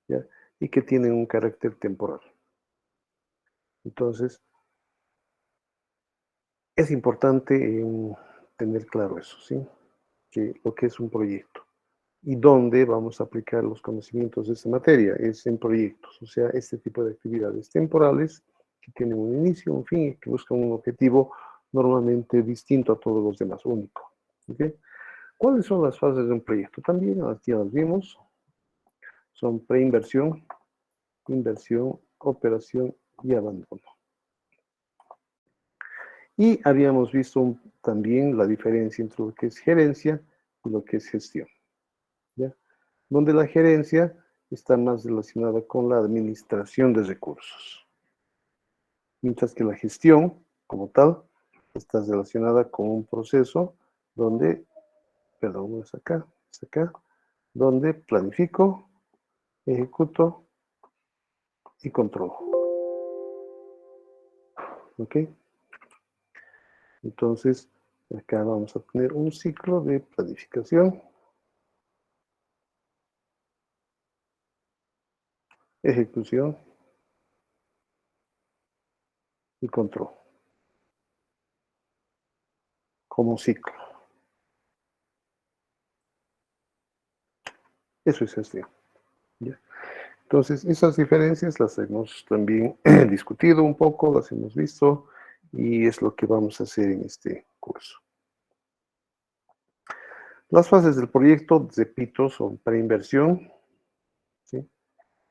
¿ya? Y que tienen un carácter temporal. Entonces, es importante tener claro eso, ¿sí? Que lo que es un proyecto y dónde vamos a aplicar los conocimientos de esta materia es en proyectos, o sea, este tipo de actividades temporales que tienen un inicio, un fin y que buscan un objetivo normalmente distinto a todos los demás, único. ¿Okay? ¿Cuáles son las fases de un proyecto? También aquí las vimos, son preinversión, inversión, operación y abandono. Y habíamos visto también la diferencia entre lo que es gerencia y lo que es gestión, ¿ya? Donde la gerencia está más relacionada con la administración de recursos, mientras que la gestión, como tal, está relacionada con un proceso donde, perdón, es acá, donde planifico, ejecuto y controlo. ¿Ok? Entonces, acá vamos a tener un ciclo de planificación, ejecución y control, como ciclo. Eso es gestión. ¿Ya? Entonces, esas diferencias las hemos también discutido un poco, las hemos visto, y es lo que vamos a hacer en este curso. Las fases del proyecto, repito, son preinversión, ¿sí?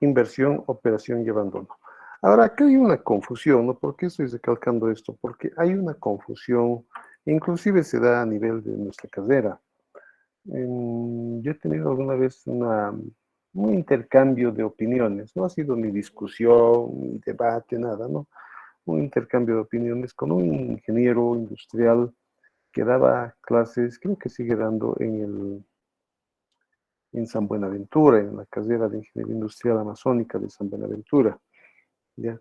Inversión, operación y abandono. Ahora, acá hay una confusión, ¿no? ¿Por qué estoy recalcando esto? Porque hay una confusión, inclusive se da a nivel de nuestra carrera. Yo he tenido alguna vez un intercambio de opiniones, no ha sido ni discusión, ni debate, nada, ¿no? Un intercambio de opiniones con un ingeniero industrial que daba clases, creo que sigue dando en San Buenaventura, en la carrera de Ingeniería Industrial Amazónica de San Buenaventura, ¿ya?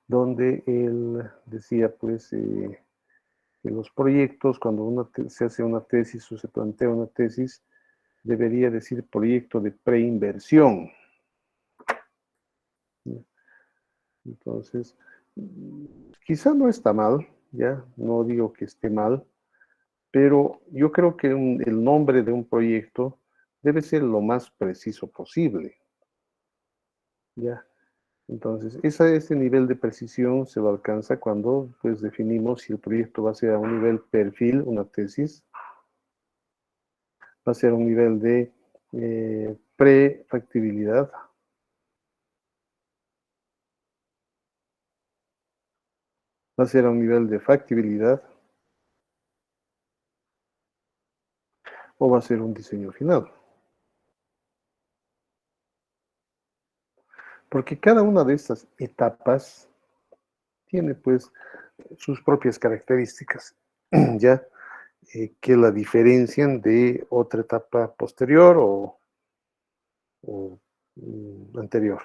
Donde él decía, pues, que los proyectos, cuando se hace una tesis o se plantea una tesis, debería decir proyecto de preinversión. Entonces, quizá no está mal, ya, no digo que esté mal, pero yo creo que el nombre de un proyecto debe ser lo más preciso posible, ya. Entonces, ese nivel de precisión se lo alcanza cuando pues, definimos si el proyecto va a ser a un nivel perfil, una tesis, va a ser a un nivel de prefactibilidad, va a ser a un nivel de factibilidad o va a ser un diseño final. Porque cada una de estas etapas tiene pues sus propias características, ya que la diferencian de otra etapa posterior o anterior.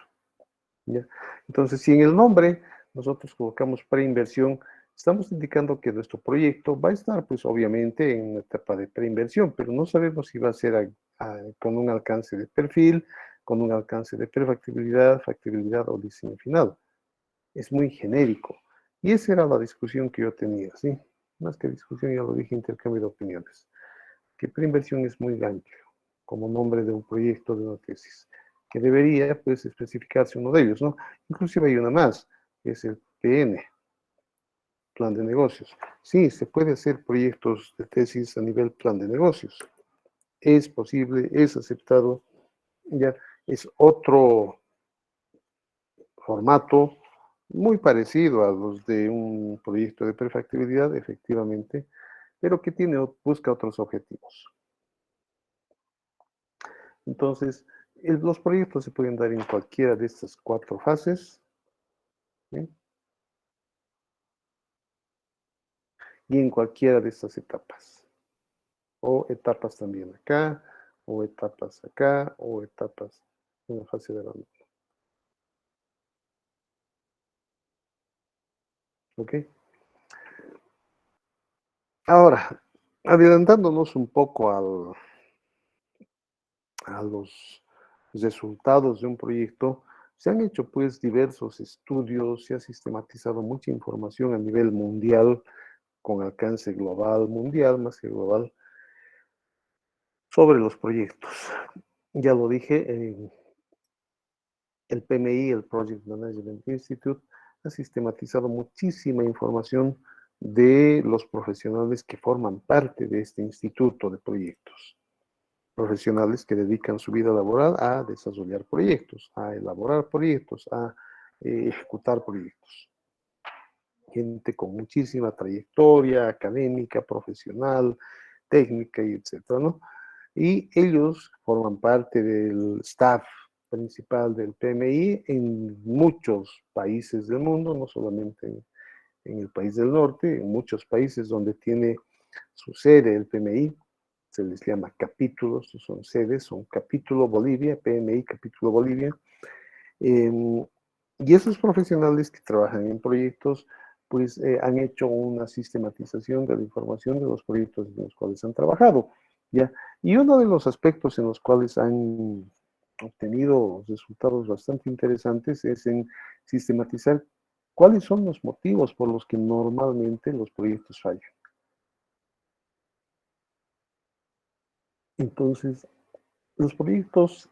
¿Ya? Entonces, si en el nombre nosotros colocamos preinversión, estamos indicando que nuestro proyecto va a estar, pues obviamente, en una etapa de preinversión, pero no sabemos si va a ser con un alcance de perfil, con un alcance de prefactibilidad, factibilidad o diseño final. Es muy genérico. Y esa era la discusión que yo tenía, ¿sí? Más que discusión, ya lo dije, intercambio de opiniones. Que preinversión es muy amplio, como nombre de un proyecto, de una tesis, que debería, pues, especificarse uno de ellos, ¿no? Inclusive hay una más, que es el PN, plan de negocios. Sí, se puede hacer proyectos de tesis a nivel plan de negocios. Es posible, es aceptado, ya es otro formato muy parecido a los de un proyecto de prefactibilidad, efectivamente, pero que busca otros objetivos. Entonces, los proyectos se pueden dar en cualquiera de estas 4 fases, ¿sí? Y en cualquiera de estas etapas. O etapas también acá, o etapas acá, o etapas en la fase de abandono. ¿Ok? Ahora, adelantándonos un poco a los resultados de un proyecto, se han hecho pues diversos estudios, se ha sistematizado mucha información a nivel mundial, con alcance global, mundial más que global, sobre los proyectos. Ya lo dije, el PMI, el Project Management Institute, ha sistematizado muchísima información de los profesionales que forman parte de este instituto de proyectos. Profesionales que dedican su vida laboral a desarrollar proyectos, a elaborar proyectos, a ejecutar proyectos. Gente con muchísima trayectoria académica, profesional, técnica y etcétera, ¿no? Y ellos forman parte del staff principal del PMI en muchos países del mundo, no solamente en el país del norte, en muchos países donde tiene su sede el PMI, se les llama capítulos, son sedes, son capítulo Bolivia, PMI capítulo Bolivia, y esos profesionales que trabajan en proyectos, pues han hecho una sistematización de la información de los proyectos en los cuales han trabajado, ¿ya? Y uno de los aspectos en los cuales han obtenido resultados bastante interesantes es en sistematizar cuáles son los motivos por los que normalmente los proyectos fallan. Entonces, los proyectos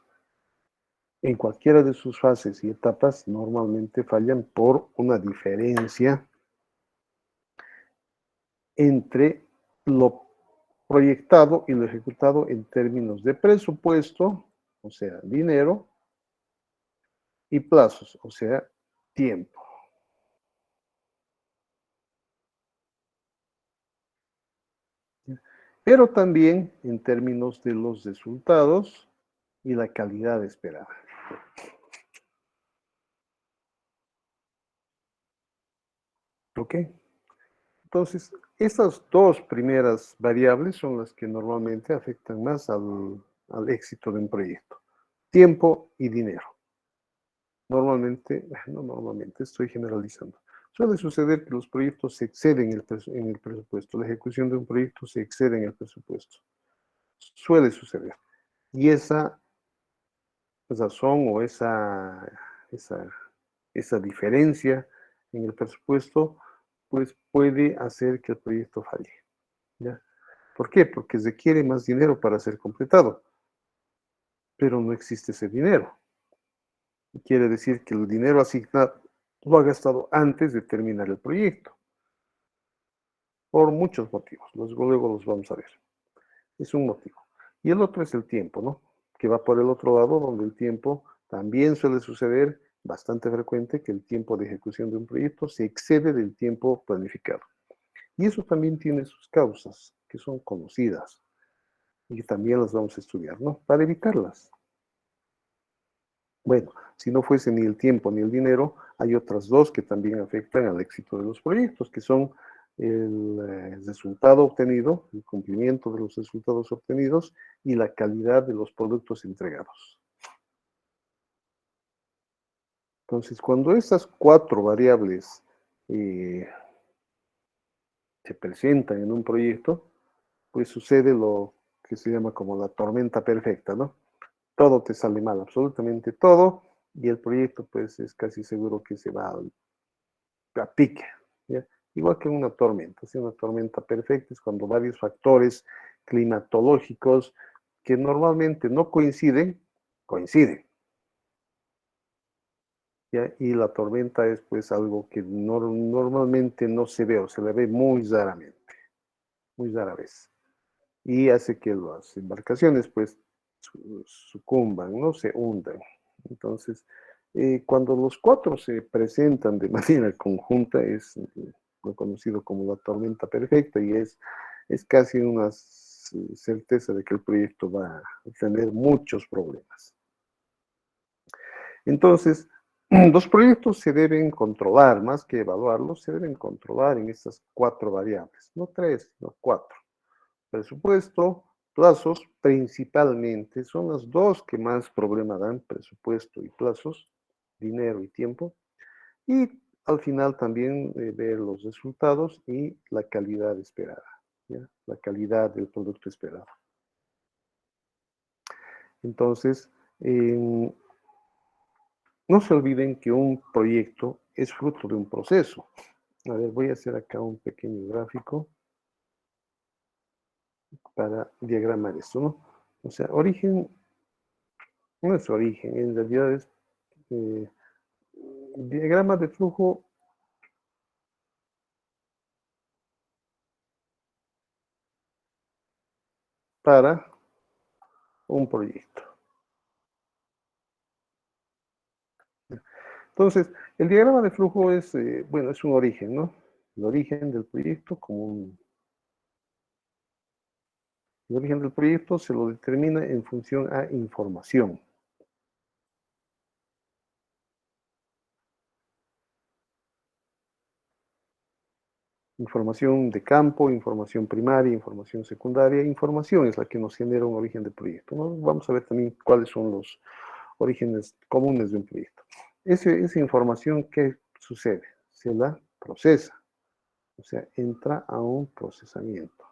en cualquiera de sus fases y etapas normalmente fallan por una diferencia entre lo proyectado y lo ejecutado en términos de presupuesto, o sea, dinero, y plazos, o sea, tiempo. Pero también en términos de los resultados y la calidad esperada. ¿Ok? Entonces, estas dos primeras variables son las que normalmente afectan más al éxito de un proyecto. Tiempo y dinero. Normalmente, no normalmente, estoy generalizando. Suele suceder que los proyectos se exceden en el presupuesto. La ejecución de un proyecto se excede en el presupuesto. Suele suceder. Y esa razón o esa, esa diferencia en el presupuesto, pues puede hacer que el proyecto falle. ¿Ya? ¿Por qué? Porque requiere más dinero para ser completado, pero no existe ese dinero. Quiere decir que el dinero asignado lo ha gastado antes de terminar el proyecto, por muchos motivos. Luego los vamos a ver. Es un motivo. Y el otro es el tiempo, ¿no? Que va por el otro lado, donde el tiempo también suele suceder bastante frecuente que el tiempo de ejecución de un proyecto se excede del tiempo planificado. Y eso también tiene sus causas, que son conocidas y que también las vamos a estudiar, ¿no? Para evitarlas. Bueno, si no fuese ni el tiempo ni el dinero, hay otras dos que también afectan al éxito de los proyectos, que son el resultado obtenido, el cumplimiento de los resultados obtenidos y la calidad de los productos entregados. Entonces, cuando estas cuatro variables se presentan en un proyecto, pues sucede lo que se llama como la tormenta perfecta, ¿no? Todo te sale mal, absolutamente todo, y el proyecto pues es casi seguro que se va a pique, ¿ya? Igual que una tormenta, ¿sí? Una tormenta perfecta es cuando varios factores climatológicos que normalmente no coinciden, coinciden, ¿ya? Y la tormenta es pues algo que normalmente no se ve o se le ve muy raramente, muy rara vez. Y hace que las embarcaciones pues sucumban, no se hundan. Entonces, cuando los cuatro se presentan de manera conjunta, es lo conocido como la tormenta perfecta y es casi una certeza de que el proyecto va a tener muchos problemas. Entonces, los proyectos se deben controlar, más que evaluarlos, se deben controlar en estas cuatro variables, no tres, sino cuatro. Presupuesto, plazos, principalmente, son las dos que más problema dan, presupuesto y plazos, dinero y tiempo. Y al final también ver los resultados y la calidad esperada, ¿ya? La calidad del producto esperado. Entonces, No se olviden que un proyecto es fruto de un proceso. A ver, voy a hacer acá un pequeño gráfico para diagramar esto, ¿no? O sea, origen, no es origen, en realidad es eh, diagrama de flujo para un proyecto. Entonces, el diagrama de flujo es, bueno, es un origen, ¿no? El origen del proyecto el origen del proyecto se lo determina en función a información. Información de campo, información primaria, información secundaria. Información es la que nos genera un origen de proyecto, ¿no? Vamos a ver también cuáles son los orígenes comunes de un proyecto. Esa información, ¿qué sucede? Se la procesa, o sea, entra a un procesamiento.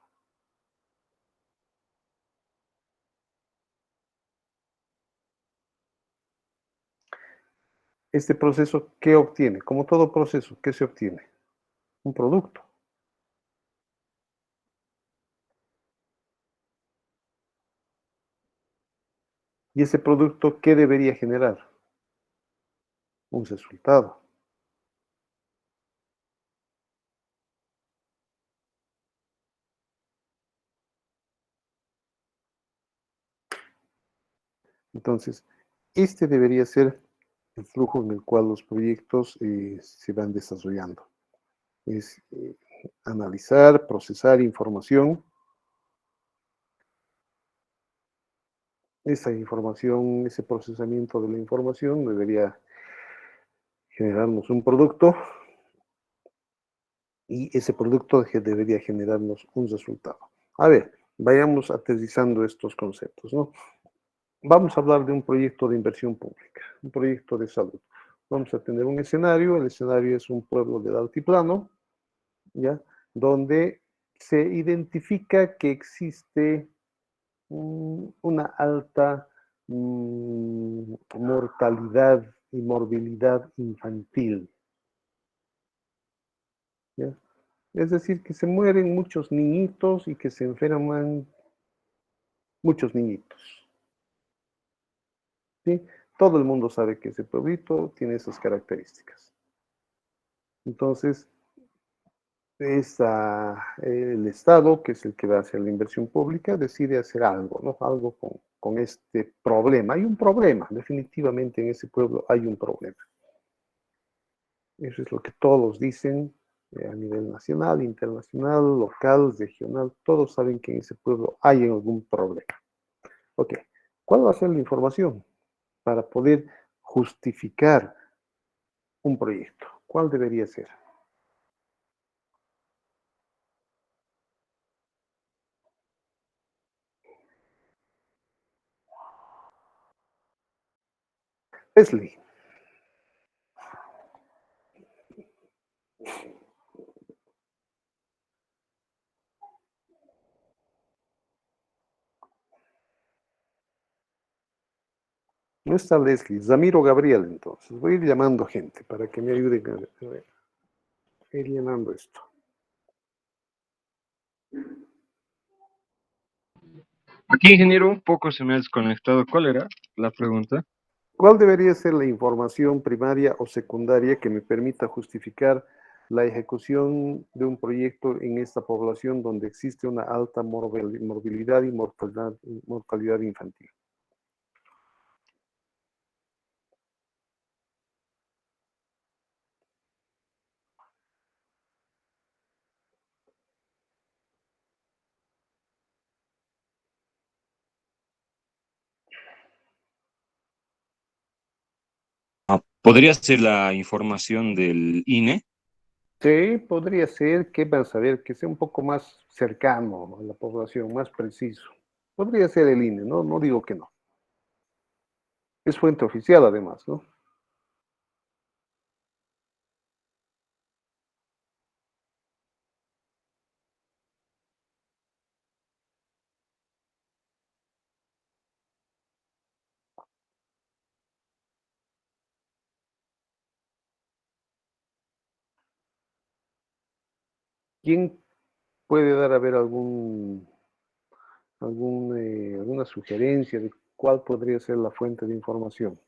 Este proceso, ¿qué obtiene? Como todo proceso, ¿qué se obtiene? Un producto. ¿Y ese producto qué debería generar? Un resultado. Entonces, este debería ser el flujo en el cual los proyectos se van desarrollando. Es analizar, procesar información. Esa información, ese procesamiento de la información debería generarnos un producto y ese producto debería generarnos un resultado. A ver, vayamos aterrizando estos conceptos, ¿no? Vamos a hablar de un proyecto de inversión pública, un proyecto de salud. Vamos a tener un escenario, el escenario es un pueblo del altiplano, ¿ya? Donde se identifica que existe una alta mortalidad y morbilidad infantil, ¿ya? Es decir, que se mueren muchos niñitos y que se enferman muchos niñitos, ¿sí? Todo el mundo sabe que ese pueblito tiene esas características. Entonces, el Estado, que es el que va a hacer la inversión pública, decide hacer algo, ¿no? Algo con este problema. Hay un problema, definitivamente en ese pueblo hay un problema. Eso es lo que todos dicen a nivel nacional, internacional, local, regional. Todos saben que en ese pueblo hay algún problema. Ok, ¿cuál va a ser la información para poder justificar un proyecto? ¿Cuál debería ser? Leslie. No está Leslie, Zamiro Gabriel, entonces. Voy a ir llamando gente para que me ayuden a ir llenando esto. Aquí, ingeniero, un poco se me ha desconectado. ¿Cuál era la pregunta? ¿Cuál debería ser la información primaria o secundaria que me permita justificar la ejecución de un proyecto en esta población donde existe una alta morbilidad y mortalidad infantil? ¿Podría ser la información del INE? Sí, podría ser que vas a ver que sea un poco más cercano a la población, más preciso. Podría ser el INE, ¿no? No digo que no. Es fuente oficial además, ¿no? ¿Quién puede dar a ver alguna sugerencia de cuál podría ser la fuente de información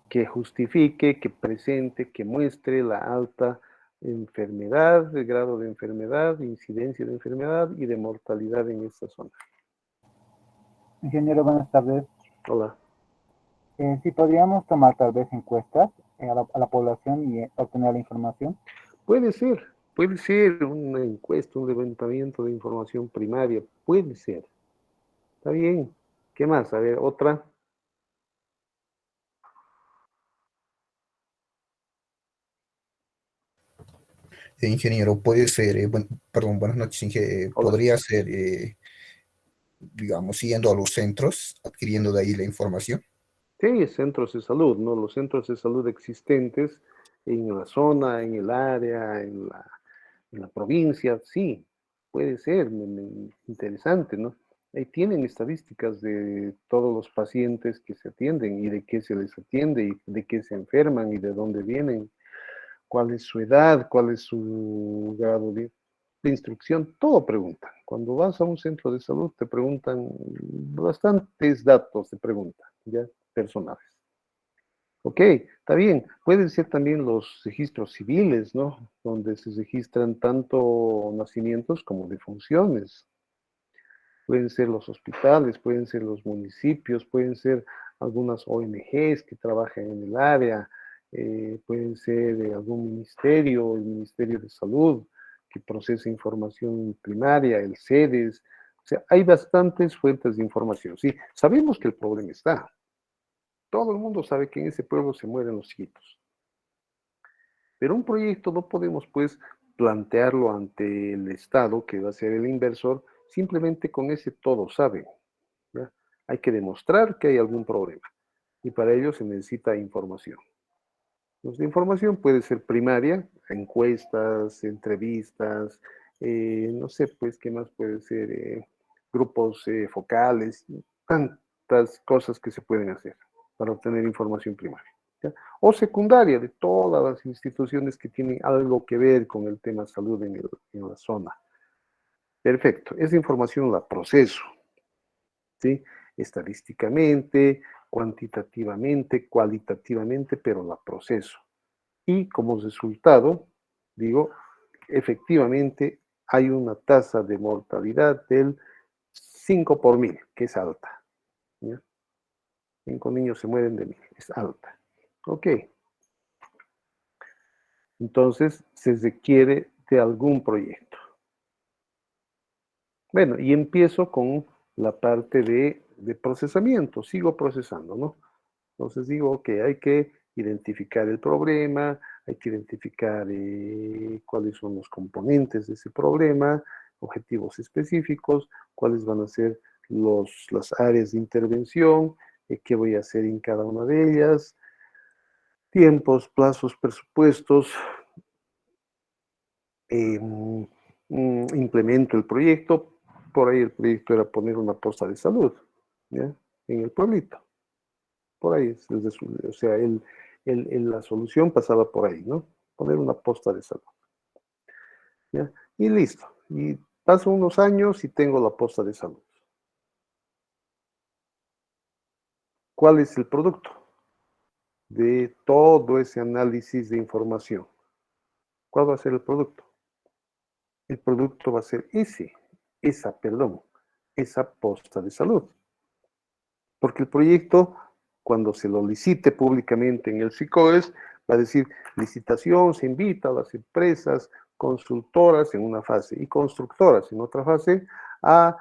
que justifique, que presente, que muestre la alta enfermedad, el grado de enfermedad, incidencia de enfermedad y de mortalidad en esta zona? Ingeniero, buenas tardes. Hola. Si podríamos tomar tal vez encuestas a la población y obtener la información. Puede ser una encuesta, un levantamiento de información primaria, puede ser. Está bien. ¿Qué más? A ver, otra. Ingeniero, puede ser, perdón, buenas noches, Hola. podría ser, digamos, yendo a los centros, adquiriendo de ahí la información. Sí, centros de salud, ¿no? Los centros de salud existentes en la zona, en el área, en la provincia, sí, puede ser, interesante, ¿no? Ahí tienen estadísticas de todos los pacientes que se atienden y de qué se les atiende y de qué se enferman y de dónde vienen, cuál es su edad, cuál es su grado de instrucción, todo preguntan. Cuando vas a un centro de salud te preguntan bastantes datos, te preguntan, ya, personales. Ok, está bien. Pueden ser también los registros civiles, ¿no? Donde se registran tanto nacimientos como defunciones. Pueden ser los hospitales, pueden ser los municipios, pueden ser algunas ONGs que trabajan en el área, pueden ser de algún ministerio, el Ministerio de Salud, que procesa información primaria, el CEDES. O sea, hay bastantes fuentes de información. Sí, sabemos que el problema está. Todo el mundo sabe que en ese pueblo se mueren los chiquitos. Pero un proyecto no podemos, pues, plantearlo ante el Estado, que va a ser el inversor, simplemente con ese todo saben. ¿Ya? Hay que demostrar que hay algún problema. Y para ello se necesita información. Entonces, la información puede ser primaria, encuestas, entrevistas, no sé, pues, ¿qué más puede ser? Grupos focales, tantas cosas que se pueden hacer para obtener información primaria. ¿Ya? O secundaria, de todas las instituciones que tienen algo que ver con el tema salud en la zona. Perfecto, esa información la proceso, ¿sí? Estadísticamente, cuantitativamente, cualitativamente, pero la proceso. Y como resultado, digo, efectivamente hay una tasa de mortalidad del 5 por mil, que es alta. ¿Ya? 5 niños se mueren de 1000, es alta. Ok. Entonces, se requiere de algún proyecto. Bueno, y empiezo con la parte de procesamiento, sigo procesando, ¿no? Entonces digo que hay que identificar el problema, hay que identificar cuáles son los componentes de ese problema, objetivos específicos, cuáles van a ser las áreas de intervención, qué voy a hacer en cada una de ellas, tiempos, plazos, presupuestos, implemento el proyecto. Por ahí el proyecto era poner una posta de salud, ¿ya? En el pueblito. Por ahí, o sea, la solución pasaba por ahí, ¿no? Poner una posta de salud. ¿Ya? Y listo. Y paso unos años y tengo la posta de salud. ¿Cuál es el producto de todo ese análisis de información? ¿Cuál va a ser el producto? El producto va a ser esa posta de salud. Porque el proyecto, cuando se lo licite públicamente en el SICOES, va a decir licitación, se invita a las empresas consultoras en una fase y constructoras en otra fase a,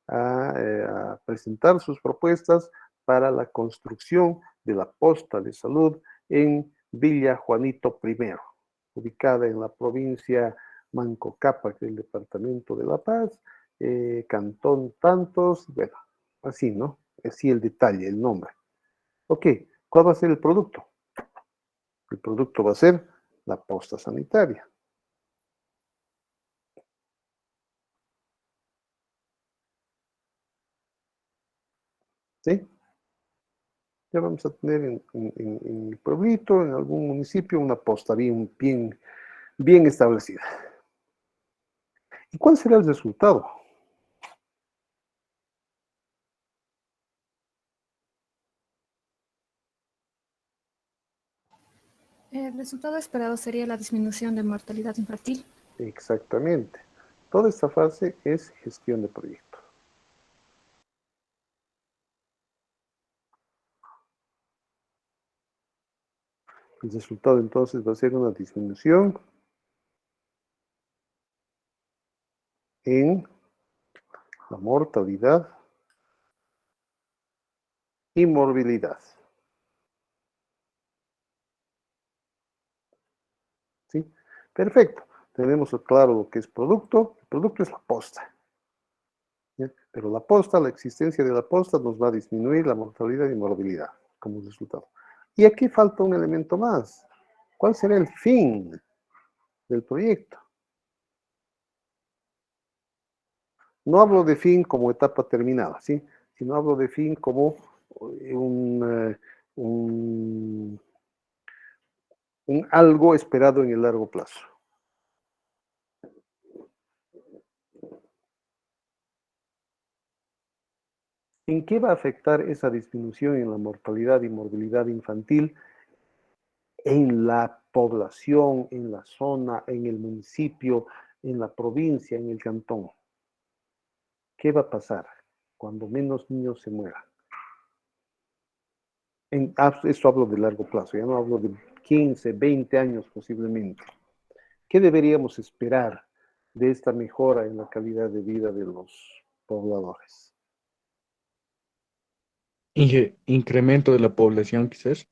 a presentar sus propuestas para la construcción de la posta de salud en Villa Juanito I, ubicada en la provincia Mancocapa, que es el departamento de La Paz, Cantón Tantos, bueno, así, ¿no? Así el detalle, el nombre. Ok, ¿cuál va a ser el producto? El producto va a ser la posta sanitaria. ¿Sí? Ya vamos a tener en el pueblito, en algún municipio, una posta bien bien establecida. ¿Y cuál será el resultado? El resultado esperado sería la disminución de mortalidad infantil. Exactamente. Toda esta fase es gestión de proyecto. El resultado entonces va a ser una disminución en la mortalidad y morbilidad. ¿Sí? Perfecto. Tenemos claro lo que es producto. El producto es la posta. ¿Ya? Pero la posta, la existencia de la posta nos va a disminuir la mortalidad y morbilidad como resultado. Y aquí falta un elemento más. ¿Cuál será el fin del proyecto? No hablo de fin como etapa terminada, ¿sí? Sino hablo de fin como un, un, un algo esperado en el largo plazo. ¿En qué va a afectar esa disminución en la mortalidad y morbilidad infantil en la población, en la zona, en el municipio, en la provincia, en el cantón? ¿Qué va a pasar cuando menos niños se mueran? Esto hablo de largo plazo, ya no hablo de 15, 20 años posiblemente. ¿Qué deberíamos esperar de esta mejora en la calidad de vida de los pobladores? Incremento de la población, quizás.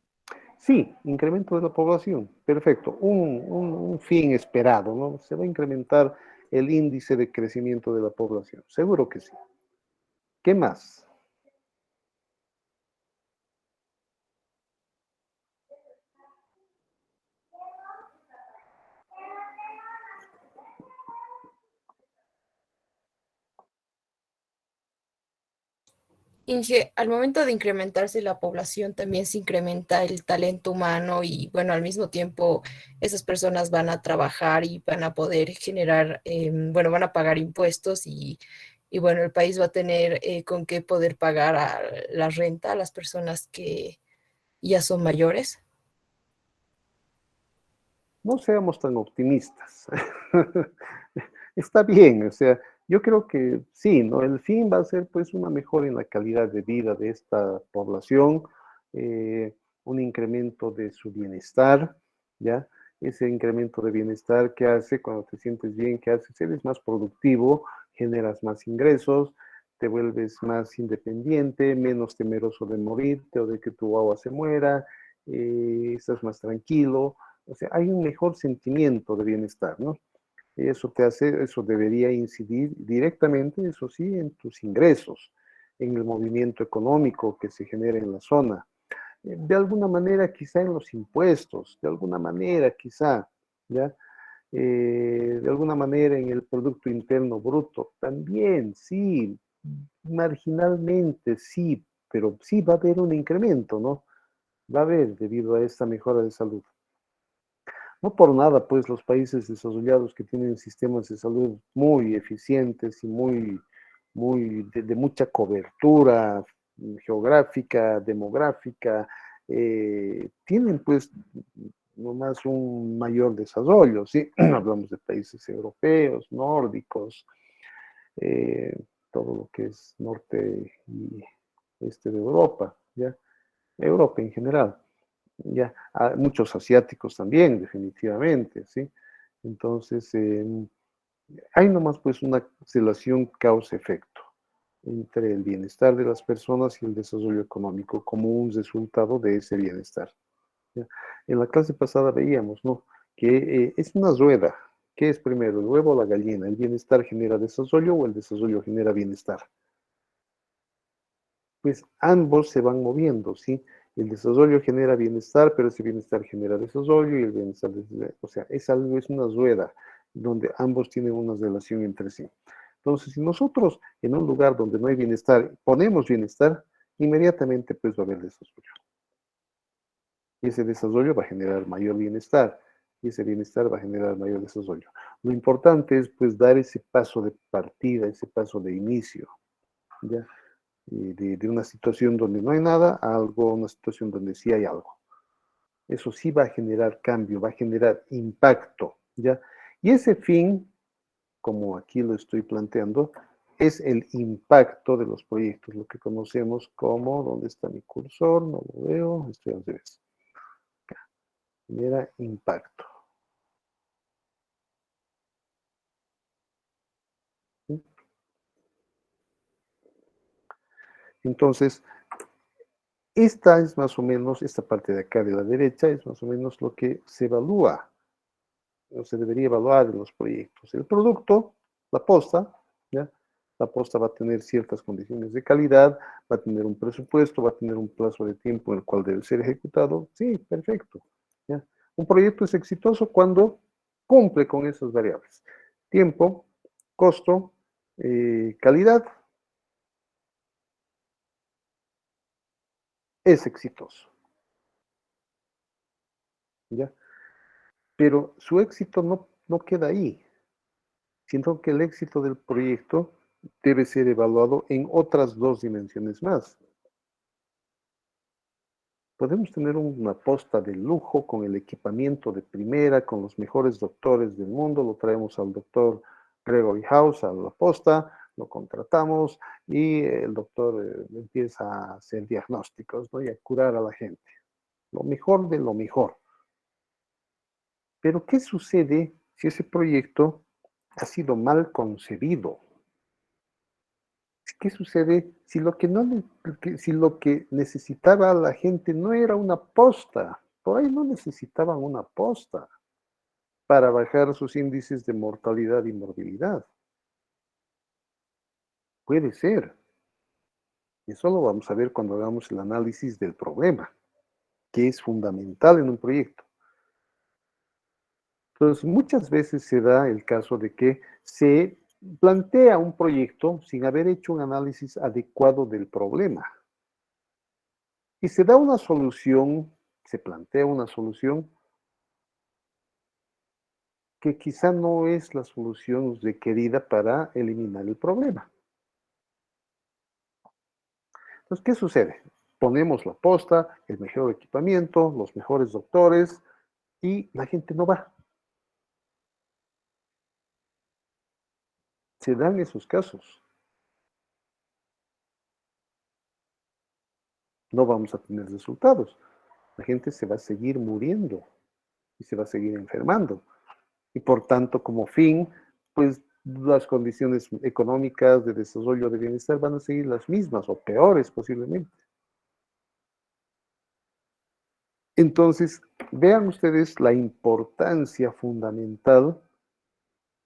Sí, incremento de la población, perfecto. Un fin esperado, ¿no? Se va a incrementar el índice de crecimiento de la población, seguro que sí. ¿Qué más? Inge, al momento de incrementarse la población, también se incrementa el talento humano y, bueno, al mismo tiempo esas personas van a trabajar y van a poder generar, bueno, van a pagar impuestos y, bueno, el país va a tener con qué poder pagar a la renta a las personas que ya son mayores. No seamos tan optimistas. Está bien, o sea, yo creo que sí, ¿no? El fin va a ser pues una mejora en la calidad de vida de esta población, un incremento de su bienestar, ¿ya? Ese incremento de bienestar que hace cuando te sientes bien, que hace, eres más productivo, generas más ingresos, te vuelves más independiente, menos temeroso de morirte o de que tu guagua se muera, estás más tranquilo, o sea, hay un mejor sentimiento de bienestar, ¿no? Eso te hace, eso debería incidir directamente, eso sí, en tus ingresos, en el movimiento económico que se genera en la zona. De alguna manera, quizá en los impuestos, de alguna manera, quizá, ¿ya? De alguna manera en el Producto Interno Bruto, también, sí, marginalmente, sí, pero sí va a haber un incremento, ¿no? Va a haber debido a esta mejora de salud. No por nada, pues los países desarrollados que tienen sistemas de salud muy eficientes y de mucha cobertura geográfica, demográfica, tienen pues nomás un mayor desarrollo, ¿sí? Hablamos de países europeos, nórdicos, eh, todo lo que es norte y este de Europa, ¿ya? Europa en general. Ya, muchos asiáticos también, definitivamente, ¿sí? Entonces, hay nomás pues una relación causa-efecto entre el bienestar de las personas y el desarrollo económico como un resultado de ese bienestar. ¿Ya? En la clase pasada veíamos, ¿no? Que es una rueda. ¿Qué es primero, el huevo o la gallina? ¿El bienestar genera desarrollo o el desarrollo genera bienestar? Pues ambos se van moviendo, ¿sí? El desarrollo genera bienestar, pero ese bienestar genera desarrollo y el bienestar, o sea, es algo, es una rueda donde ambos tienen una relación entre sí. Entonces, si nosotros en un lugar donde no hay bienestar ponemos bienestar, inmediatamente pues va a haber desarrollo. Y ese desarrollo va a generar mayor bienestar. y ese bienestar va a generar mayor desarrollo. Lo importante es pues dar ese paso de partida, ese paso de inicio, ¿ya? De una situación donde no hay nada a algo, una situación donde sí hay algo. Eso sí va a generar cambio, va a generar impacto, ¿ya? Y ese fin, como aquí lo estoy planteando, es el impacto de los proyectos, lo que conocemos como, ¿dónde está mi cursor? No lo veo, estoy al revés. Genera impacto. ¿Sí? Entonces, esta es más o menos, esta parte de acá de la derecha es más o menos lo que se evalúa, o se debería evaluar en los proyectos. El producto, la posta, ¿ya? La posta va a tener ciertas condiciones de calidad, va a tener un presupuesto, va a tener un plazo de tiempo en el cual debe ser ejecutado. Sí, perfecto, ¿ya? Un proyecto es exitoso cuando cumple con esas variables. Tiempo, costo, calidad, es exitoso, ¿ya? Pero su éxito no queda ahí, sino que el éxito del proyecto debe ser evaluado en otras dos dimensiones más. Podemos tener una posta de lujo con el equipamiento de primera, con los mejores doctores del mundo, lo traemos al doctor Gregory House a la posta, lo contratamos y el doctor empieza a hacer diagnósticos, ¿no? Y a curar a la gente. Lo mejor de lo mejor. Pero ¿qué sucede si ese proyecto ha sido mal concebido? ¿Qué sucede si lo que, si lo que necesitaba la gente no era una posta? Por ahí no necesitaban una posta para bajar sus índices de mortalidad y morbilidad. Puede ser. Eso lo vamos a ver cuando hagamos el análisis del problema, que es fundamental en un proyecto. Entonces, muchas veces se da el caso de que se plantea un proyecto sin haber hecho un análisis adecuado del problema. Y se da una solución, se plantea una solución que quizá no es la solución requerida para eliminar el problema. Entonces, ¿qué sucede? Ponemos la posta, el mejor equipamiento, los mejores doctores y la gente no va. Se dan esos casos. No vamos a tener resultados. La gente se va a seguir muriendo y se va a seguir enfermando. Y por tanto, como fin, pues las condiciones económicas de desarrollo de bienestar van a seguir las mismas o peores posiblemente. Entonces, vean ustedes la importancia fundamental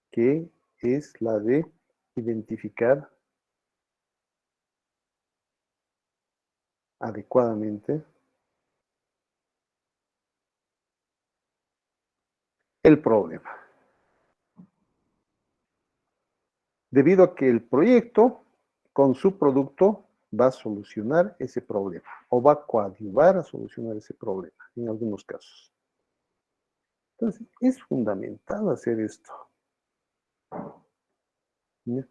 que es la de identificar adecuadamente el problema. Debido a que el proyecto con su producto va a solucionar ese problema o va a coadyuvar a solucionar ese problema en algunos casos. Entonces, es fundamental hacer esto. ¿Ya?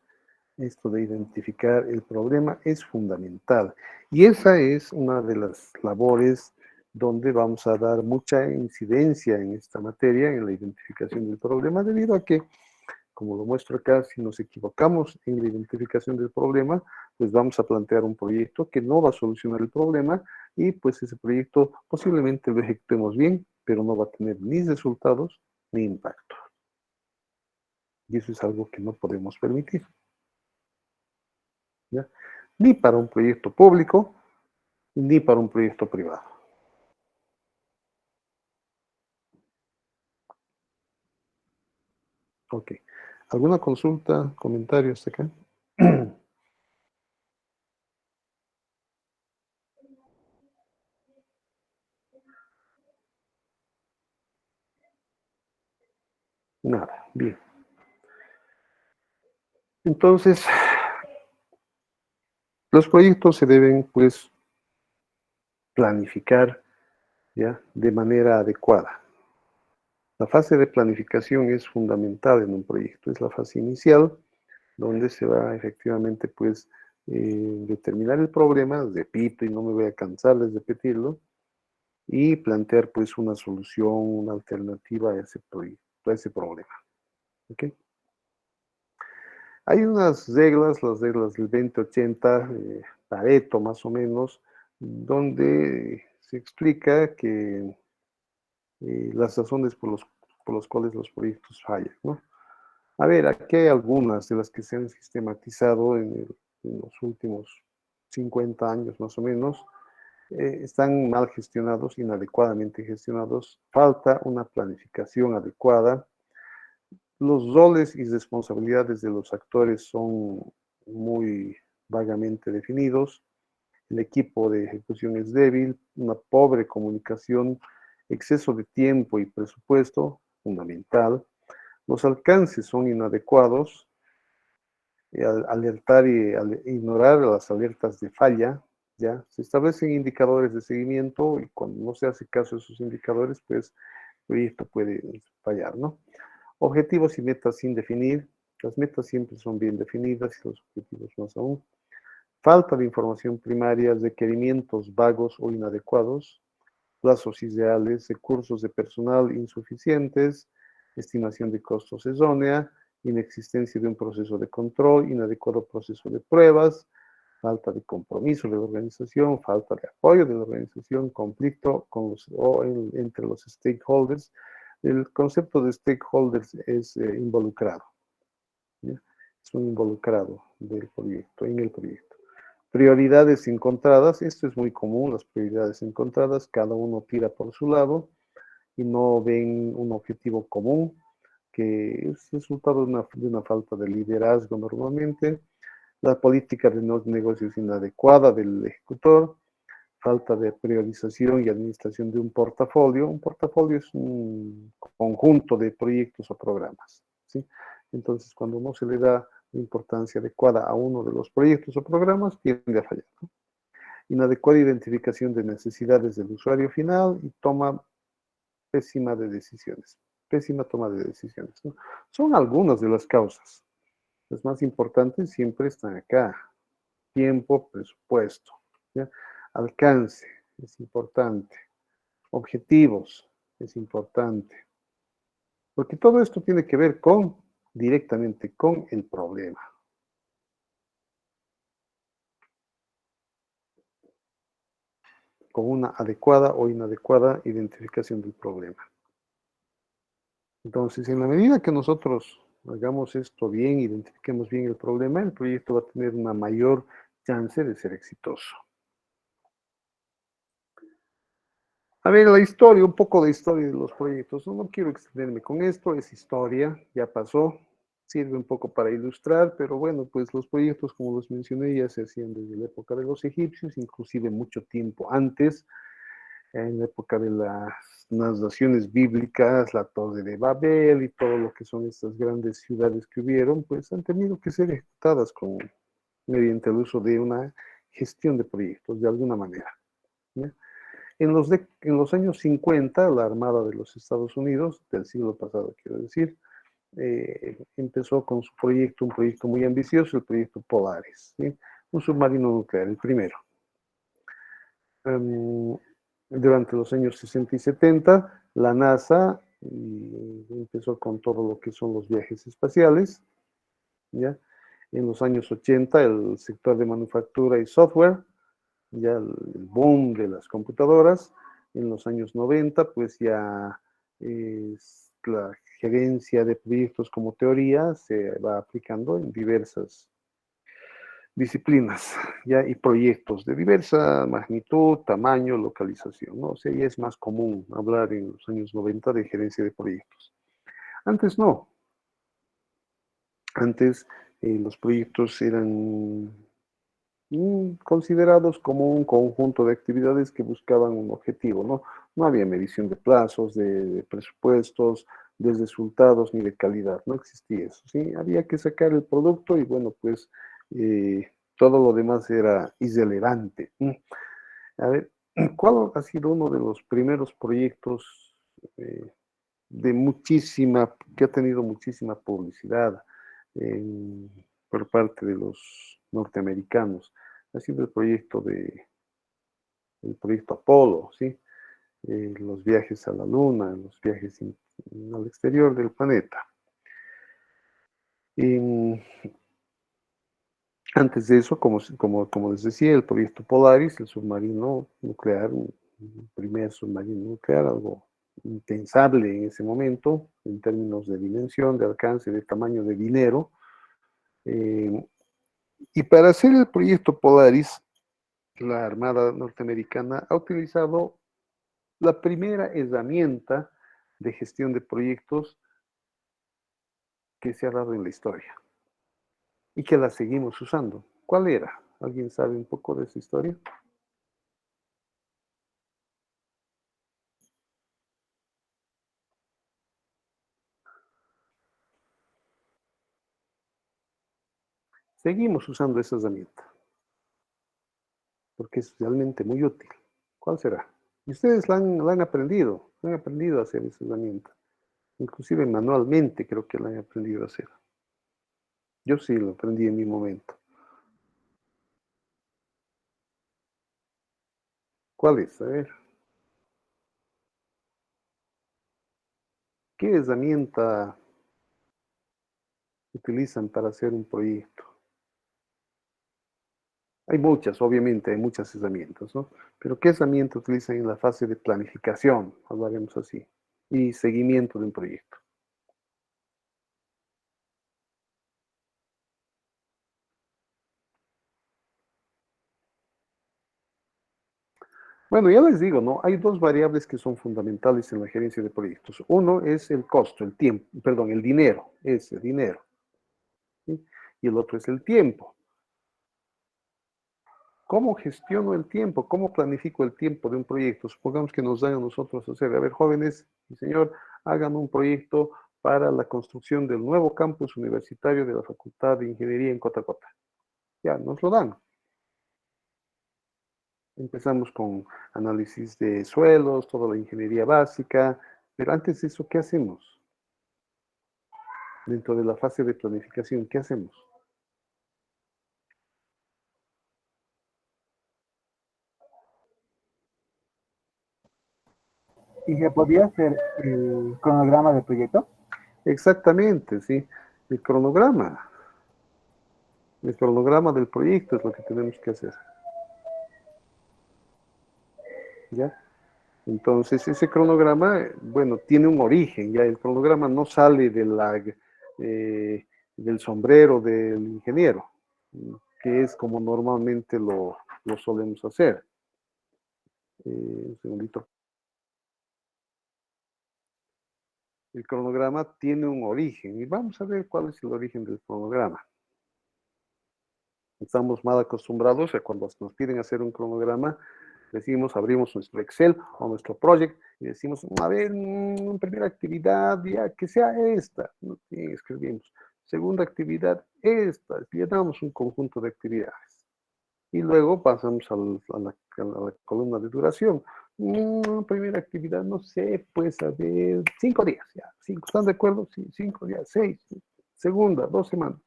Esto de identificar el problema es fundamental. Y esa es una de las labores donde vamos a dar mucha incidencia en esta materia, en la identificación del problema, debido a que, como lo muestro acá, si nos equivocamos en la identificación del problema, pues vamos a plantear un proyecto que no va a solucionar el problema y pues ese proyecto posiblemente lo ejecutemos bien, pero no va a tener ni resultados ni impacto. Y eso es algo que no podemos permitir, ¿ya? Ni para un proyecto público, ni para un proyecto privado. Ok. ¿Alguna consulta, comentario hasta acá? Nada, bien. Entonces, los proyectos se deben, pues, planificar, ¿ya? De manera adecuada. La fase de planificación es fundamental en un proyecto, es la fase inicial, donde se va efectivamente pues determinar el problema, repito y no me voy a cansar de repetirlo, y plantear pues una solución, una alternativa a ese proyecto, a ese problema. ¿Okay? Hay unas reglas, las reglas del 2080, Pareto más o menos, donde se explica que las razones por las cuales los proyectos fallan, ¿no? A ver, aquí hay algunas de las que se han sistematizado en los últimos 50 años más o menos. Están mal gestionados, inadecuadamente gestionados, falta una planificación adecuada, los roles y responsabilidades de los actores son muy vagamente definidos, el equipo de ejecución es débil, una pobre comunicación, exceso de tiempo y presupuesto, fundamental, los alcances son inadecuados, alertar y ignorar las alertas de falla, ¿ya? Se establecen indicadores de seguimiento y cuando no se hace caso a esos indicadores, pues el proyecto puede fallar, ¿no? Objetivos y metas sin definir, las metas siempre son bien definidas y los objetivos más aún. Falta de información primaria, requerimientos vagos o inadecuados, plazos irreales, recursos de personal insuficientes, estimación de costos errónea, inexistencia de un proceso de control, inadecuado proceso de pruebas, falta de compromiso de la organización, falta de apoyo de la organización, conflicto entre los stakeholders. El concepto de stakeholders es involucrado, ¿ya? Es un involucrado del proyecto, en el proyecto. Prioridades encontradas, esto es muy común, las prioridades encontradas, cada uno tira por su lado y no ven un objetivo común, que es resultado de una falta de liderazgo normalmente, la política de negocios inadecuada del ejecutor, falta de priorización y administración de un portafolio. Un portafolio es un conjunto de proyectos o programas, ¿sí? Entonces, cuando no se le da importancia adecuada a uno de los proyectos o programas, tiende a fallar, ¿no? Inadecuada identificación de necesidades del usuario final y pésima de decisiones. Pésima toma de decisiones, ¿no? Son algunas de las causas. Las más importantes siempre están acá. Tiempo, presupuesto, ¿ya? Alcance, es importante. Objetivos, es importante. Porque todo esto tiene que ver directamente con el problema. Con una adecuada o inadecuada identificación del problema. Entonces, en la medida que nosotros hagamos esto bien, identifiquemos bien el problema, el proyecto va a tener una mayor chance de ser exitoso. A ver, la historia, un poco de historia de los proyectos. No quiero extenderme con esto, es historia, ya pasó, sirve un poco para ilustrar, pero bueno, pues los proyectos, como los mencioné, ya se hacían desde la época de los egipcios, inclusive mucho tiempo antes, en la época de las naciones bíblicas, la Torre de Babel y todo lo que son estas grandes ciudades que hubieron, pues han tenido que ser ejecutadas mediante el uso de una gestión de proyectos, de alguna manera, ¿ya? En los años 50, la Armada de los Estados Unidos, del siglo pasado quiero decir, empezó con su proyecto, un proyecto muy ambicioso, el proyecto Polaris, ¿sí? Un submarino nuclear, el primero. Durante los años 60 y 70, la NASA empezó con todo lo que son los viajes espaciales, ¿ya? En los años 80, el sector de manufactura y software, ya el boom de las computadoras. En los años 90, pues ya la gerencia de proyectos como teoría se va aplicando en diversas disciplinas, ya, y proyectos de diversa magnitud, tamaño, localización, ¿no? O sea, ya es más común hablar en los años 90 de gerencia de proyectos. Antes no. Antes los proyectos eran considerados como un conjunto de actividades que buscaban un objetivo, ¿no? No había medición de plazos, de presupuestos, de resultados ni de calidad, no existía eso, ¿sí? Había que sacar el producto y bueno, pues todo lo demás era irrelevante. A ver, ¿cuál ha sido uno de los primeros proyectos que ha tenido muchísima publicidad por parte de los norteamericanos. Ha sido el proyecto Apolo, ¿sí? Los viajes a la Luna, los viajes al exterior del planeta. Antes de eso, como les decía, el proyecto Polaris, el submarino nuclear, un primer submarino nuclear, algo impensable en ese momento, en términos de dimensión, de alcance, de tamaño, de dinero. Y para hacer el proyecto Polaris, la Armada norteamericana ha utilizado la primera herramienta de gestión de proyectos que se ha dado en la historia y que la seguimos usando. ¿Cuál era? ¿Alguien sabe un poco de esa historia? Seguimos usando esa herramienta porque es realmente muy útil. ¿Cuál será? Y ustedes la han aprendido a hacer esa herramienta. Inclusive manualmente creo que la han aprendido a hacer. Yo sí lo aprendí en mi momento. ¿Cuál es? A ver. ¿Qué herramienta utilizan para hacer un proyecto? Hay muchas, obviamente, hay muchas herramientas, ¿no? Pero ¿qué herramienta utilizan en la fase de planificación, hablaremos así, y seguimiento de un proyecto? Bueno, ya les digo, ¿no? Hay dos variables que son fundamentales en la gerencia de proyectos. Uno es el costo, el tiempo, perdón, el dinero, ese dinero. ¿Sí? Y el otro es el tiempo. ¿Cómo gestiono el tiempo? ¿Cómo planifico el tiempo de un proyecto? Supongamos que nos dan a nosotros hacer, a ver, jóvenes y señor, hagan un proyecto para la construcción del nuevo campus universitario de la Facultad de Ingeniería en Cotacota. Ya, nos lo dan. Empezamos con análisis de suelos, toda la ingeniería básica, pero antes de eso, ¿qué hacemos? Dentro de la fase de planificación, ¿qué hacemos? ¿Y se podría hacer el cronograma del proyecto? Exactamente, sí. El cronograma. El cronograma del proyecto es lo que tenemos que hacer. ¿Ya? Entonces, ese cronograma, bueno, tiene un origen, ya el cronograma no sale del sombrero del ingeniero, que es como normalmente lo solemos hacer. Un segundito. El cronograma tiene un origen, y vamos a ver cuál es el origen del cronograma. Estamos mal acostumbrados a cuando nos piden hacer un cronograma, decimos, abrimos nuestro Excel o nuestro project y decimos, a ver, primera actividad, ya que sea esta, y escribimos. Segunda actividad, esta, le damos un conjunto de actividades. Y luego pasamos a la columna de duración. Primera actividad, no sé, pues a ver, 5 días, ya, 5, ¿están de acuerdo? Sí, 5 días, 6. Segunda, 2 semanas.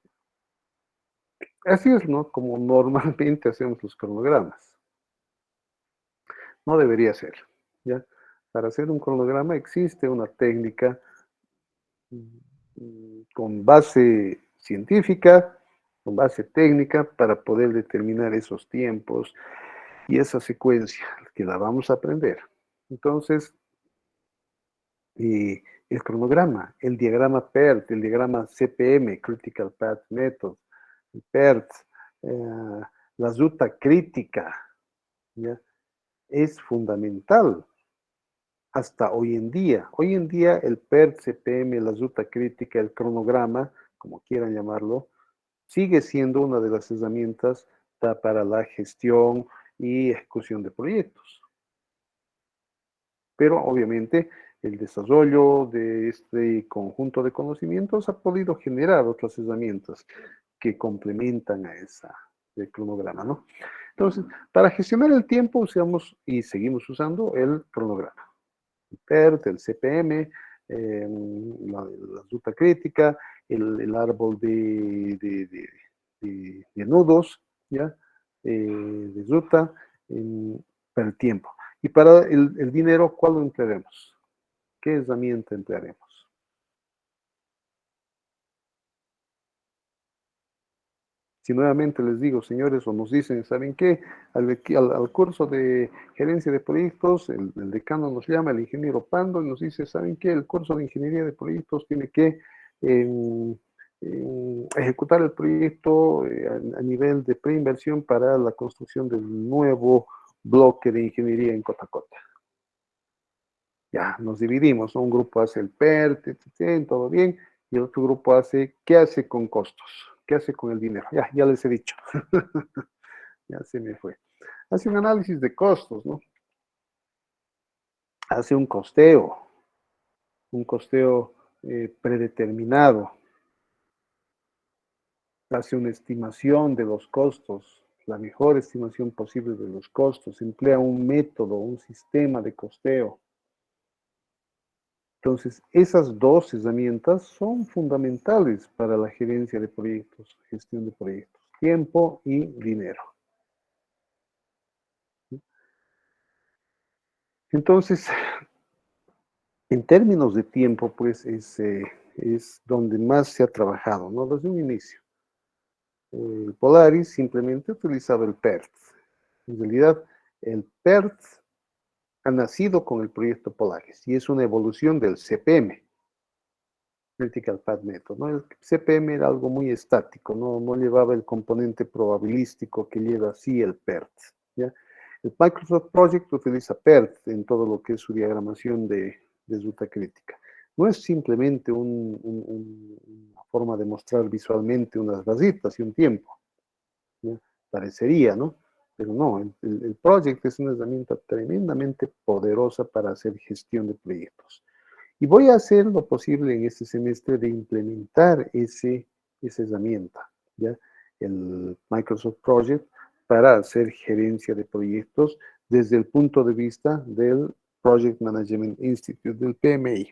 Así es, ¿no? Como normalmente hacemos los cronogramas. No debería ser, ¿ya? Para hacer un cronograma existe una técnica con base científica, con base técnica, para poder determinar esos tiempos y esa secuencia que la vamos a aprender. Entonces, el cronograma, el diagrama PERT, el diagrama CPM, Critical Path Method, el PERT, la ruta crítica, ¿ya? Es fundamental hasta hoy en día. Hoy en día el PERT, CPM, la ruta crítica, el cronograma, como quieran llamarlo, sigue siendo una de las herramientas para la gestión y ejecución de proyectos. Pero obviamente el desarrollo de este conjunto de conocimientos ha podido generar otras herramientas que complementan a el cronograma, ¿no? Entonces, para gestionar el tiempo usamos y seguimos usando el cronograma. El PERT, el CPM, la ruta crítica, el árbol de nudos, ¿ya? De ruta, para el tiempo. Y para el dinero, ¿cuál lo emplearemos? ¿Qué herramienta emplearemos? Si nuevamente les digo, señores, o nos dicen, ¿saben qué? Al curso de gerencia de proyectos, el decano nos llama, el ingeniero Pando, y nos dice, ¿saben qué? El curso de ingeniería de proyectos tiene que ejecutar el proyecto a nivel de preinversión para la construcción del nuevo bloque de ingeniería en Cotacota. Ya, nos dividimos, ¿no? Un grupo hace el PERT, todo bien, y el otro grupo hace, ¿qué hace con costos? ¿Qué hace con el dinero? Ya les he dicho. Ya se me fue. Hace un análisis de costos, ¿no? Hace un costeo predeterminado. Hace una estimación de los costos, la mejor estimación posible de los costos. Emplea un método, un sistema de costeo. Entonces, esas dos herramientas son fundamentales para la gerencia de proyectos, gestión de proyectos, tiempo y dinero. Entonces, en términos de tiempo, pues es donde más se ha trabajado, ¿no? Desde un inicio. El Polaris simplemente utilizaba el PERT. En realidad, el PERT ha nacido con el proyecto Polaris y es una evolución del CPM. Critical Path Method, ¿no? El CPM era algo muy estático, no llevaba el componente probabilístico que lleva así el PERT, ¿ya? El Microsoft Project utiliza PERT en todo lo que es su diagramación de ruta crítica. No es simplemente una forma de mostrar visualmente unas barritas y un tiempo, ¿ya? Parecería, ¿no? Pero no, el Project es una herramienta tremendamente poderosa para hacer gestión de proyectos. Y voy a hacer lo posible en este semestre de implementar esa herramienta, ¿ya? El Microsoft Project, para hacer gerencia de proyectos desde el punto de vista del Project Management Institute, del PMI,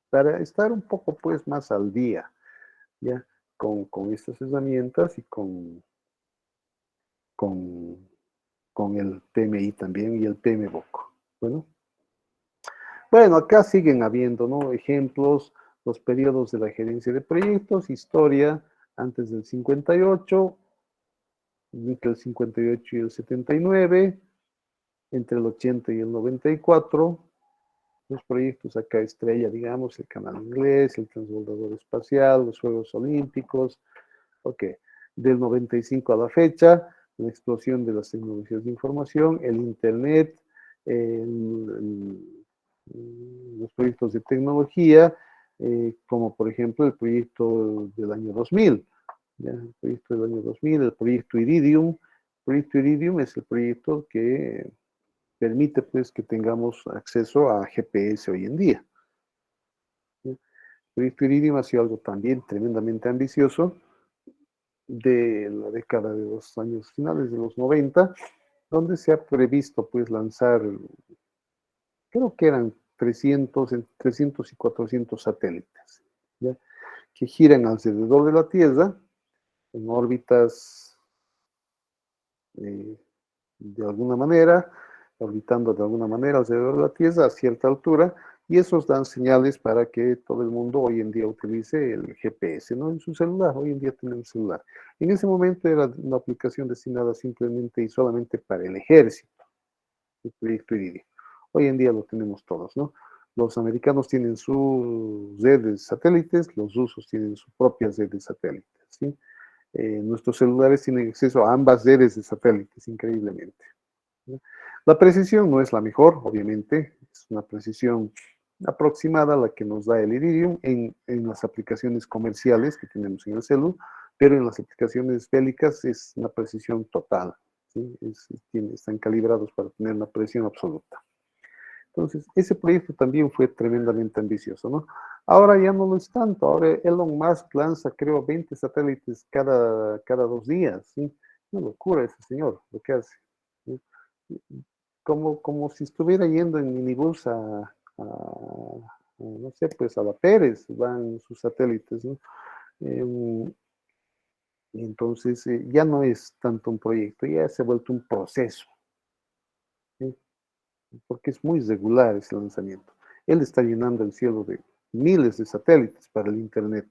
para estar un poco pues más al día, ¿ya? Con estas herramientas y con el PMI también y el PMBOK. Bueno, acá siguen habiendo, ¿no? Ejemplos, los periodos de la gerencia de proyectos, historia antes del 58, entre el 58 y el 79, entre el 80 y el 94, los proyectos acá estrella, digamos, el canal inglés, el transbordador espacial, los Juegos Olímpicos, ok. Del 95 a la fecha, la explosión de las tecnologías de información, el Internet, los proyectos de tecnología, como por ejemplo el proyecto del año 2000, ¿ya? El proyecto del año 2000, el proyecto Iridium. El proyecto Iridium es el proyecto que permite pues que tengamos acceso a GPS hoy en día. ¿Ya? El proyecto Iridium ha sido algo también tremendamente ambicioso de la década de los años finales de los 90, donde se ha previsto pues lanzar, creo que eran 300 y 400 satélites, ¿ya? Que giran alrededor de la Tierra en órbitas de alguna manera, orbitando de alguna manera alrededor de la Tierra a cierta altura, y esos dan señales para que todo el mundo hoy en día utilice el GPS, ¿no? En su celular, hoy en día tenemos celular. En ese momento era una aplicación destinada simplemente y solamente para el ejército, el proyecto Iridium. Hoy en día lo tenemos todos, ¿no? Los americanos tienen su red de satélites, los rusos tienen su propia red de satélites, ¿sí? Nuestros celulares tienen acceso a ambas redes de satélites, increíblemente, ¿no? La precisión no es la mejor, obviamente, es una precisión aproximada a la que nos da el Iridium en las aplicaciones comerciales que tenemos en el celular, pero en las aplicaciones bélicas es una precisión total, ¿sí? Están calibrados para tener una precisión absoluta. Entonces, ese proyecto también fue tremendamente ambicioso, ¿no? Ahora ya no lo es tanto. Ahora Elon Musk lanza, creo, 20 satélites cada 2 días, ¿sí? Una locura ese señor, lo que hace, ¿sí? Como si estuviera yendo en minibús a no sé, pues a la Pérez van sus satélites, ¿no? Y entonces ya no es tanto un proyecto, ya se ha vuelto un proceso, ¿sí? Porque es muy regular ese lanzamiento. Él está llenando el cielo de miles de satélites para el Internet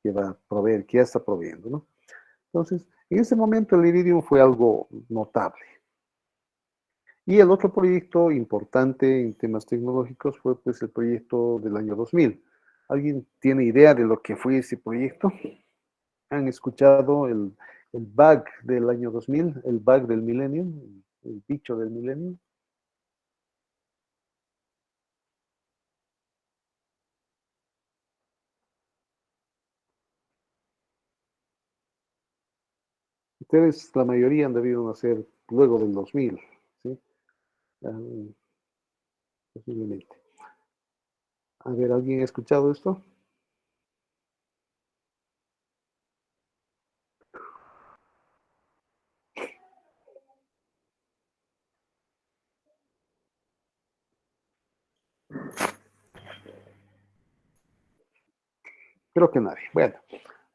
que va a proveer, que ya está proveyendo, ¿no? Entonces, en ese momento el Iridium fue algo notable. Y el otro proyecto importante en temas tecnológicos fue pues el proyecto del año 2000. ¿Alguien tiene idea de lo que fue ese proyecto? ¿Han escuchado el bug del año 2000, el bug del millennium, el bicho del millennium? Ustedes, la mayoría han debido nacer luego del 2000, ¿sí? Posiblemente. A ver, ¿alguien ha escuchado esto? Creo que nadie. Bueno,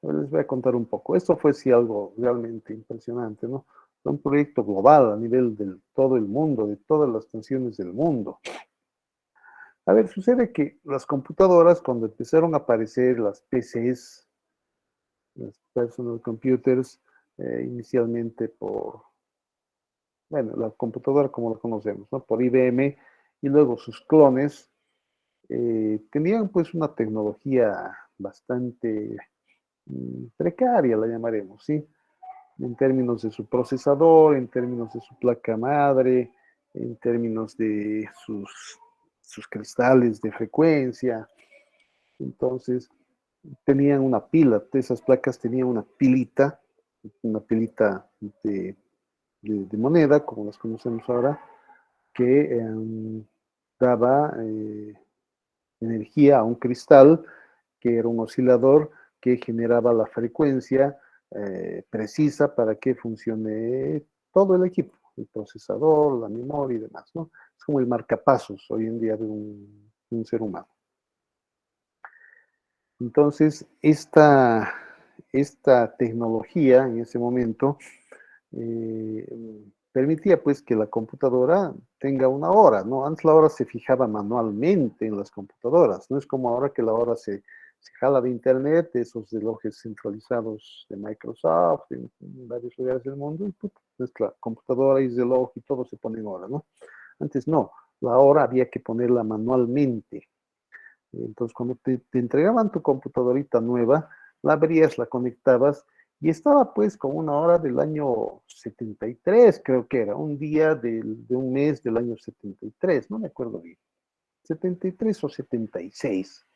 les voy a contar un poco. Esto fue sí algo realmente impresionante, ¿no? Fue un proyecto global a nivel de todo el mundo, de todas las naciones del mundo. A ver, sucede que las computadoras, cuando empezaron a aparecer las PCs, las personal computers, inicialmente por, bueno, la computadora como la conocemos, ¿no? Por IBM, y luego sus clones, tenían pues una tecnología bastante precaria, la llamaremos, ¿sí? En términos de su procesador, en términos de su placa madre, en términos de sus cristales de frecuencia. Entonces, tenían una pila, de esas placas tenían una pilita de moneda, como las conocemos ahora, que daba energía a un cristal, que era un oscilador que generaba la frecuencia precisa para que funcione todo el equipo, el procesador, la memoria y demás, ¿no? Es como el marcapasos hoy en día de un ser humano. Entonces, esta tecnología en ese momento permitía pues que la computadora tenga una hora, ¿no? Antes la hora se fijaba manualmente en las computadoras, no es como ahora que la hora se jala de internet, de esos relojes centralizados de Microsoft, en varios lugares del mundo, y nuestra computadora y reloj y todo se pone en hora, ¿no? Antes no, la hora había que ponerla manualmente. Entonces, cuando te entregaban tu computadorita nueva, la abrías, la conectabas y estaba pues con una hora del año 73, creo que era, un día de un mes del año 73, no me acuerdo bien, 73 o 76,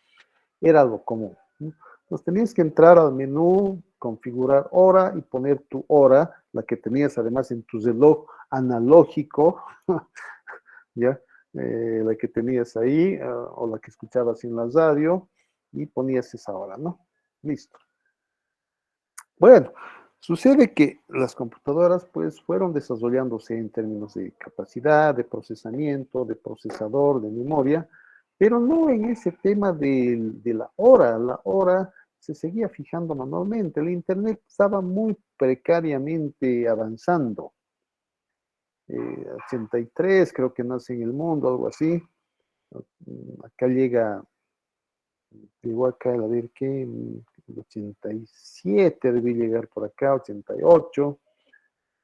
era algo común, ¿no? Entonces tenías que entrar al menú, configurar hora y poner tu hora, la que tenías además en tu reloj analógico, ¿ya? La que tenías ahí, o la que escuchabas en la radio, y ponías esa hora, ¿no? Listo. Bueno, sucede que las computadoras pues fueron desarrollándose en términos de capacidad, de procesamiento, de procesador, de memoria, pero no en ese tema de la hora. La hora se seguía fijando manualmente. El Internet estaba muy precariamente avanzando. 83 creo que nace en el mundo, algo así. Acá llegó acá, a ver qué, el 87 debí llegar por acá, 88.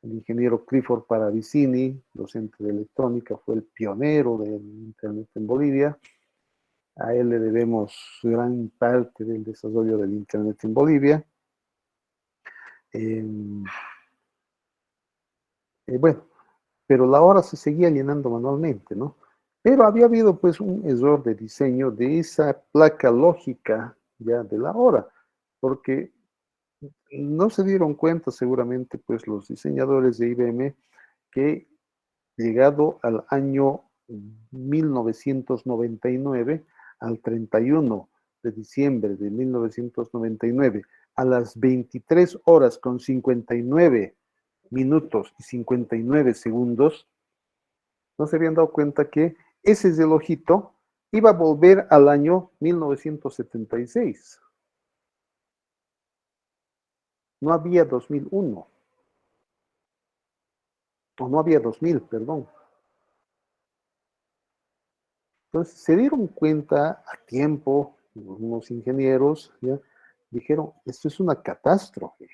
El ingeniero Clifford Paravicini, docente de electrónica, fue el pionero del Internet en Bolivia. A él le debemos gran parte del desarrollo del Internet en Bolivia. Bueno, pero la hora se seguía llenando manualmente, ¿no? Pero había habido pues un error de diseño de esa placa lógica ya de la hora, porque no se dieron cuenta seguramente pues los diseñadores de IBM que llegado al año 1999, al 31 de diciembre de 1999, a las 23 horas con 59 minutos y 59 segundos, no se habían dado cuenta que ese relojito iba a volver al año 1976. No había 2001. O no había 2000, perdón. Entonces se dieron cuenta a tiempo, unos ingenieros, ¿ya? Dijeron, esto es una catástrofe.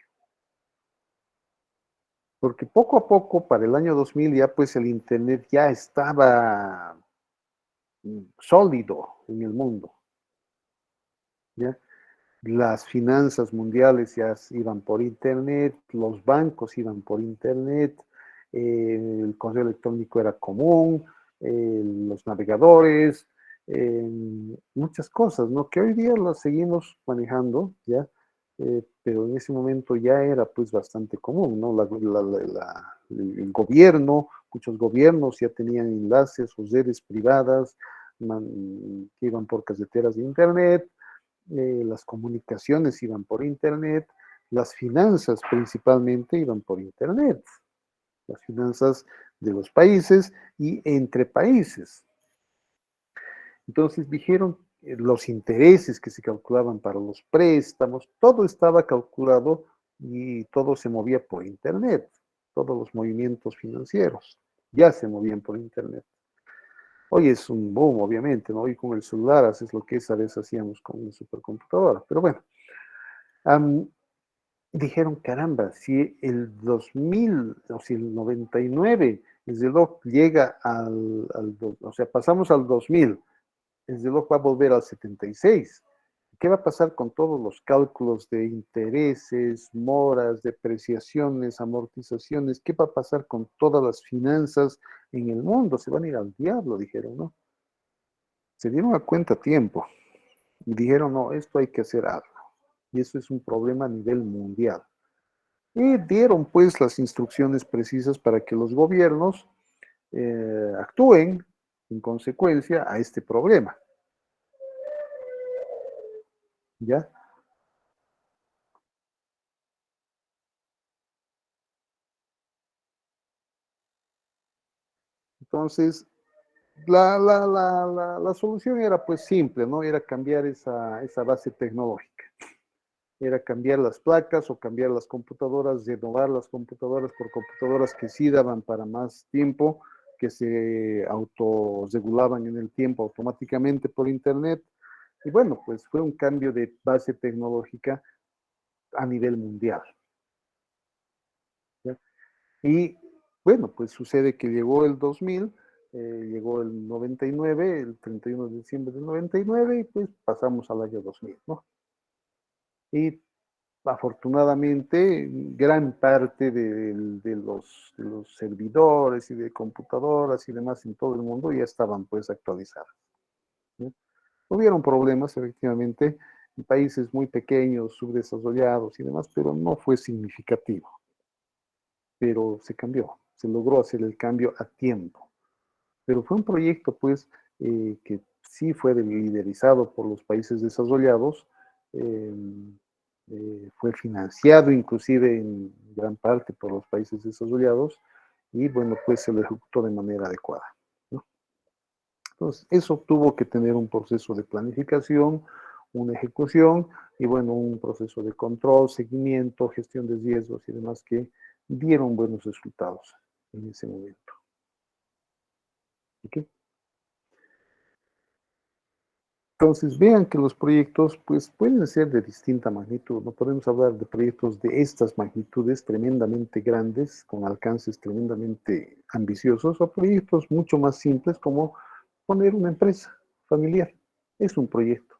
Porque poco a poco, para el año 2000, ya pues el Internet ya estaba sólido en el mundo. ¿Ya? Las finanzas mundiales ya iban por Internet, los bancos iban por Internet, el correo electrónico era común, los navegadores, muchas cosas, ¿no? Que hoy día las seguimos manejando, ¿ya? Pero en ese momento ya era pues bastante común, ¿no? El gobierno, muchos gobiernos ya tenían enlaces o redes privadas que iban por carreteras de Internet, las comunicaciones iban por Internet, las finanzas principalmente iban por Internet, las finanzas de los países y entre países. Entonces dijeron los intereses que se calculaban para los préstamos, todo estaba calculado y todo se movía por Internet, todos los movimientos financieros ya se movían por Internet. Hoy es un boom, obviamente, ¿no? Hoy con el celular haces lo que esa vez hacíamos con una supercomputadora. Pero bueno, dijeron, caramba, si el 2000, o si el 99, el reloj llega o sea, pasamos al 2000, el reloj va a volver al 76. ¿Qué va a pasar con todos los cálculos de intereses, moras, depreciaciones, amortizaciones? ¿Qué va a pasar con todas las finanzas en el mundo? Se van a ir al diablo, dijeron, ¿no? Se dieron a cuenta a tiempo y dijeron, no, esto hay que hacer algo. Y eso es un problema a nivel mundial. Y dieron pues las instrucciones precisas para que los gobiernos actúen en consecuencia a este problema. ¿Ya? Entonces, la solución era pues simple, ¿no? Era cambiar esa base tecnológica. Era cambiar las placas o cambiar las computadoras, renovar las computadoras por computadoras que sí daban para más tiempo, que se autorregulaban en el tiempo automáticamente por Internet. Y bueno, pues fue un cambio de base tecnológica a nivel mundial. ¿Ya? Y bueno, pues sucede que llegó el 2000, llegó el 99, el 31 de diciembre del 99, y pues pasamos al año 2000, ¿no? Y afortunadamente, gran parte de los servidores y de computadoras y demás en todo el mundo ya estaban pues actualizadas, ¿no? Hubieron problemas, efectivamente, en países muy pequeños, subdesarrollados y demás, pero no fue significativo. Pero se cambió, se logró hacer el cambio a tiempo. Pero fue un proyecto, pues, que sí fue liderizado por los países desarrollados, eh, fue financiado inclusive en gran parte por los países desarrollados y bueno, pues se lo ejecutó de manera adecuada, ¿no? Entonces, eso tuvo que tener un proceso de planificación, una ejecución y bueno, un proceso de control, seguimiento, gestión de riesgos y demás que dieron buenos resultados en ese momento. ¿Okay? Entonces, vean que los proyectos pues, pueden ser de distinta magnitud. No podemos hablar de proyectos de estas magnitudes tremendamente grandes, con alcances tremendamente ambiciosos, o proyectos mucho más simples como poner una empresa familiar. Es un proyecto.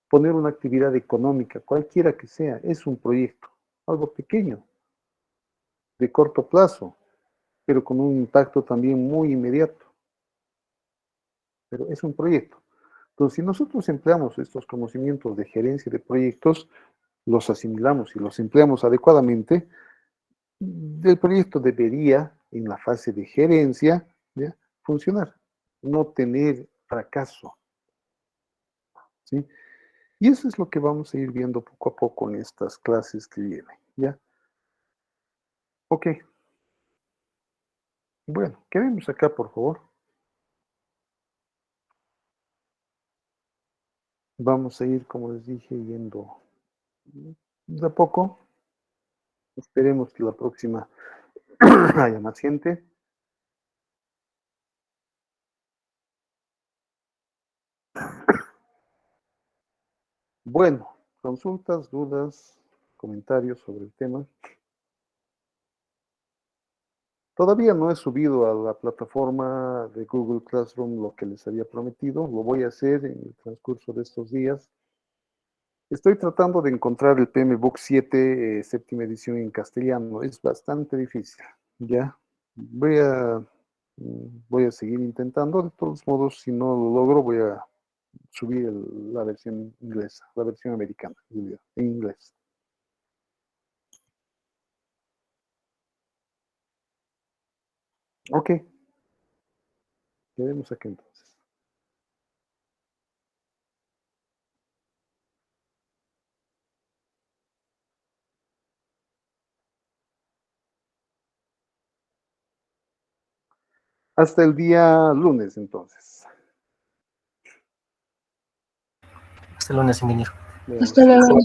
Poner una actividad económica, cualquiera que sea, es un proyecto. Algo pequeño, de corto plazo, pero con un impacto también muy inmediato. Pero es un proyecto. Entonces, si nosotros empleamos estos conocimientos de gerencia de proyectos, los asimilamos y los empleamos adecuadamente, el proyecto debería, en la fase de gerencia, ¿ya?, funcionar, no tener fracaso, ¿sí? Y eso es lo que vamos a ir viendo poco a poco en estas clases que vienen, ¿ya? Ok. Bueno, ¿qué vemos acá, por favor? Vamos a ir, como les dije, yendo de a poco. Esperemos que la próxima haya más gente. Bueno, consultas, dudas, comentarios sobre el tema. Todavía no he subido a la plataforma de Google Classroom lo que les había prometido. Lo voy a hacer en el transcurso de estos días. Estoy tratando de encontrar el PM Book 7, séptima edición en castellano. Es bastante difícil, ¿ya? Voy a seguir intentando. De todos modos, si no lo logro, voy a subir la versión inglesa, la versión americana, en inglés. Ok. Quedemos aquí entonces. Hasta el día lunes, entonces. Hasta el lunes, ingeniero. Veamos. Hasta luego.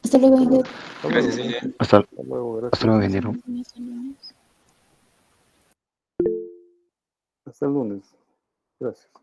Hasta luego, ingeniero. Hasta luego. Gracias, ingeniero. Hasta Hasta luego, gracias. luego, ingeniero. Hasta el lunes. Gracias.